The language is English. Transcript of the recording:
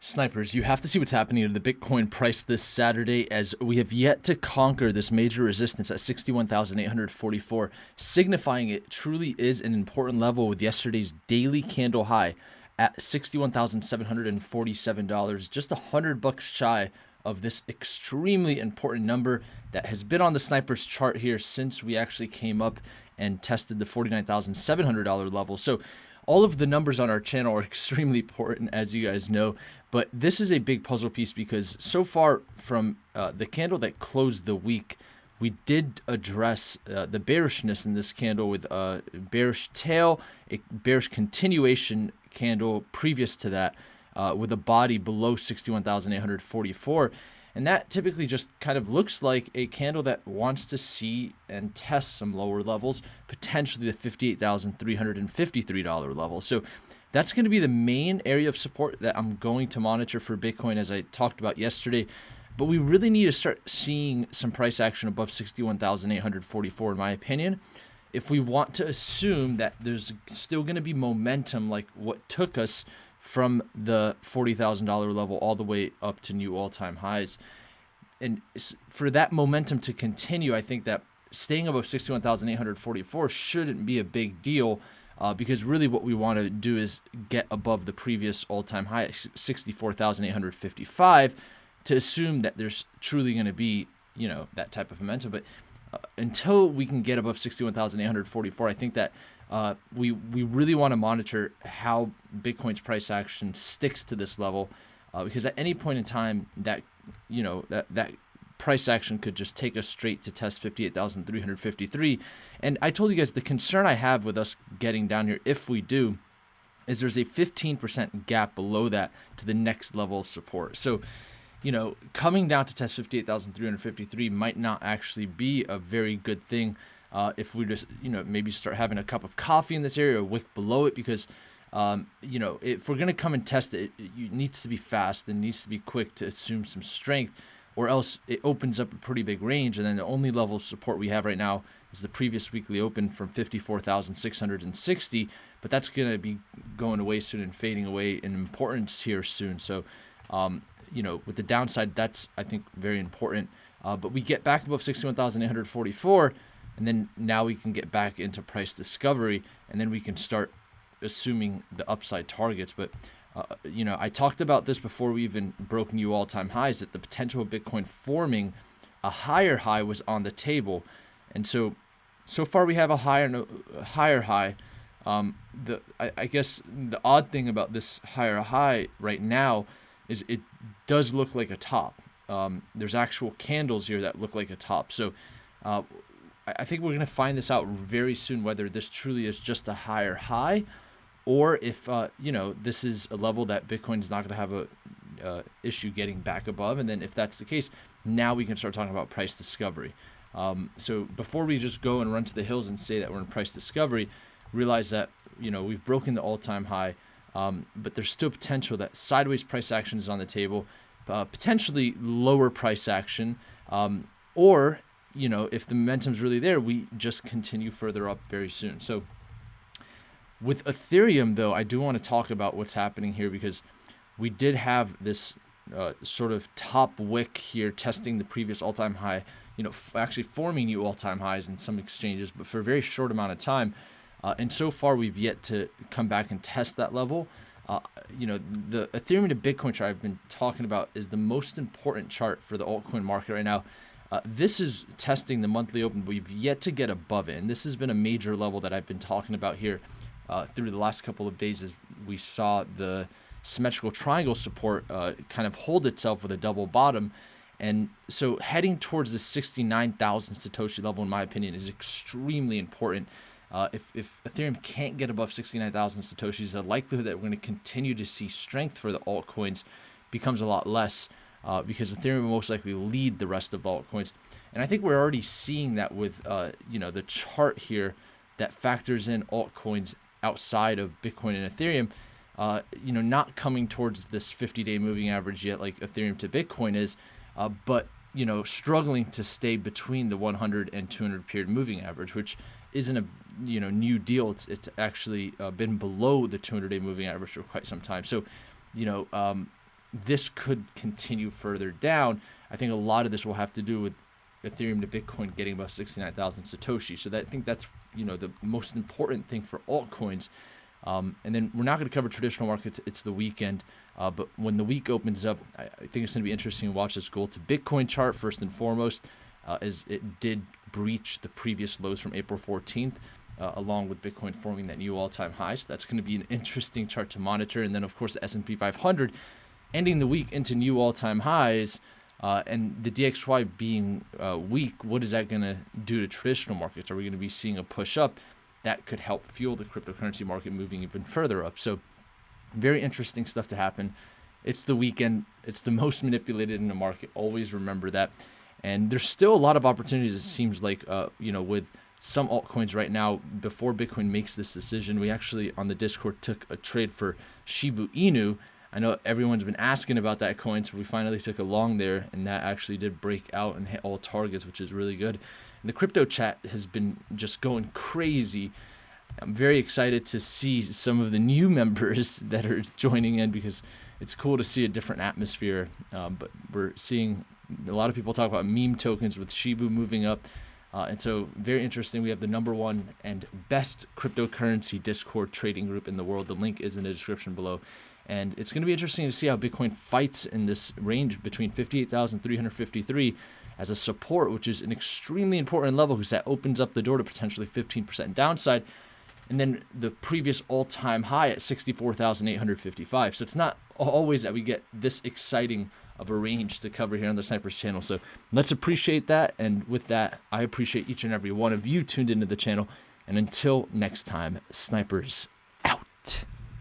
Snipers, you have to see what's happening to the Bitcoin price this Saturday, as we have yet to conquer this major resistance at 61,844, signifying it truly is an important level with yesterday's daily candle high at $61,747, just $100 shy of this extremely important number that has been on the Snipers chart here since we actually came up and tested the $49,700 level. So all of the numbers on our channel are extremely important, as you guys know, but this is a big puzzle piece because so far from the candle that closed the week, we did address the bearishness in this candle with a bearish tail, a bearish continuation candle previous to that with a body below 61,844. And that typically just kind of looks like a candle that wants to see and test some lower levels, potentially the $58,353 level. So that's going to be the main area of support that I'm going to monitor for Bitcoin, as I talked about yesterday. But we really need to start seeing some price action above 61,844, in my opinion, if we want to assume that there's still going to be momentum like what took us from the $40,000 level all the way up to new all-time highs. And for that momentum to continue, I think that staying above 61,844 shouldn't be a big deal, because really what we want to do is get above the previous all-time high at 64,855 to assume that there's truly going to be, that type of momentum. But until we can get above 61,844, I think that we really want to monitor how Bitcoin's price action sticks to this level, because at any point in time that that price action could just take us straight to test 58,353. And I told you guys the concern I have with us getting down here, if we do, is there's a 15% gap below that to the next level of support. So coming down to test 58,353 might not actually be a very good thing. If we just, maybe start having a cup of coffee in this area or wick below it, because, if we're going to come and test it, it needs to be fast and needs to be quick to assume some strength, or else it opens up a pretty big range. And then the only level of support we have right now is the previous weekly open from 54,660, but that's going to be going away soon and fading away in importance here soon. So, with the downside, that's, I think, very important. But we get back above 61,844, and then now we can get back into price discovery, and then we can start assuming the upside targets. But, I talked about this before we even broke new all-time highs, that the potential of Bitcoin forming a higher high was on the table. And so far we have a higher high. I guess the odd thing about this higher high right now is it does look like a top. There's actual candles here that look like a top. So I think we're going to find this out very soon, whether this truly is just a higher high, or if this is a level that Bitcoin is not going to have a issue getting back above. And then if that's the case, now we can start talking about price discovery. So before we just go and run to the hills and say that we're in price discovery, realize that we've broken the all-time high, but there's still potential that sideways price action is on the table, potentially lower price action, or if the momentum's really there, we just continue further up very soon. So with Ethereum, though, I do want to talk about what's happening here, because we did have this sort of top wick here testing the previous all-time high, actually forming new all-time highs in some exchanges, but for a very short amount of time. And so far, we've yet to come back and test that level. The Ethereum to Bitcoin chart I've been talking about is the most important chart for the altcoin market right now. This is testing the monthly open, but we've yet to get above it. And this has been a major level that I've been talking about here through the last couple of days, as we saw the symmetrical triangle support kind of hold itself with a double bottom. And so heading towards the 69,000 Satoshi level, in my opinion, is extremely important. If Ethereum can't get above 69,000 Satoshis, the likelihood that we're going to continue to see strength for the altcoins becomes a lot less, because Ethereum will most likely lead the rest of the altcoins. And I think we're already seeing that with the chart here that factors in altcoins outside of Bitcoin and Ethereum, not coming towards this 50-day moving average yet like Ethereum to Bitcoin is, but struggling to stay between the 100 and 200 period moving average, which isn't a new deal. It's actually been below the 200-day moving average for quite some time. So this could continue further down. I think a lot of this will have to do with Ethereum to Bitcoin getting about 69,000 Satoshi. So I think that's, the most important thing for altcoins. And then we're not going to cover traditional markets. It's the weekend. But when the week opens up, I think it's going to be interesting to watch this gold to Bitcoin chart first and foremost, as it did breach the previous lows from April 14th, along with Bitcoin forming that new all-time high. So that's going to be an interesting chart to monitor. And then, of course, the S&P 500 ending the week into new all-time highs. And the DXY being weak, what is that going to do to traditional markets? Are we going to be seeing a push up? That could help fuel the cryptocurrency market moving even further up. So very interesting stuff to happen. It's the weekend. It's the most manipulated in the market. Always remember that. And there's still a lot of opportunities, it seems like, with some altcoins right now. Before Bitcoin makes this decision, we actually on the Discord took a trade for Shiba Inu. I know everyone's been asking about that coin, so we finally took a long there, and that actually did break out and hit all targets, which is really good. And the crypto chat has been just going crazy. I'm very excited to see some of the new members that are joining in, because it's cool to see a different atmosphere. But we're seeing a lot of people talk about meme tokens with Shibu moving up. And so very interesting. We have the #1 and best cryptocurrency Discord trading group in the world. The link is in the description below. And it's going to be interesting to see how Bitcoin fights in this range between 58,353 as a support, which is an extremely important level because that opens up the door to potentially 15% downside. And then the previous all-time high at 64,855. So it's not always that we get this exciting of a range to cover here on the Snipers channel. So let's appreciate that. And with that, I appreciate each and every one of you tuned into the channel. And until next time, Snipers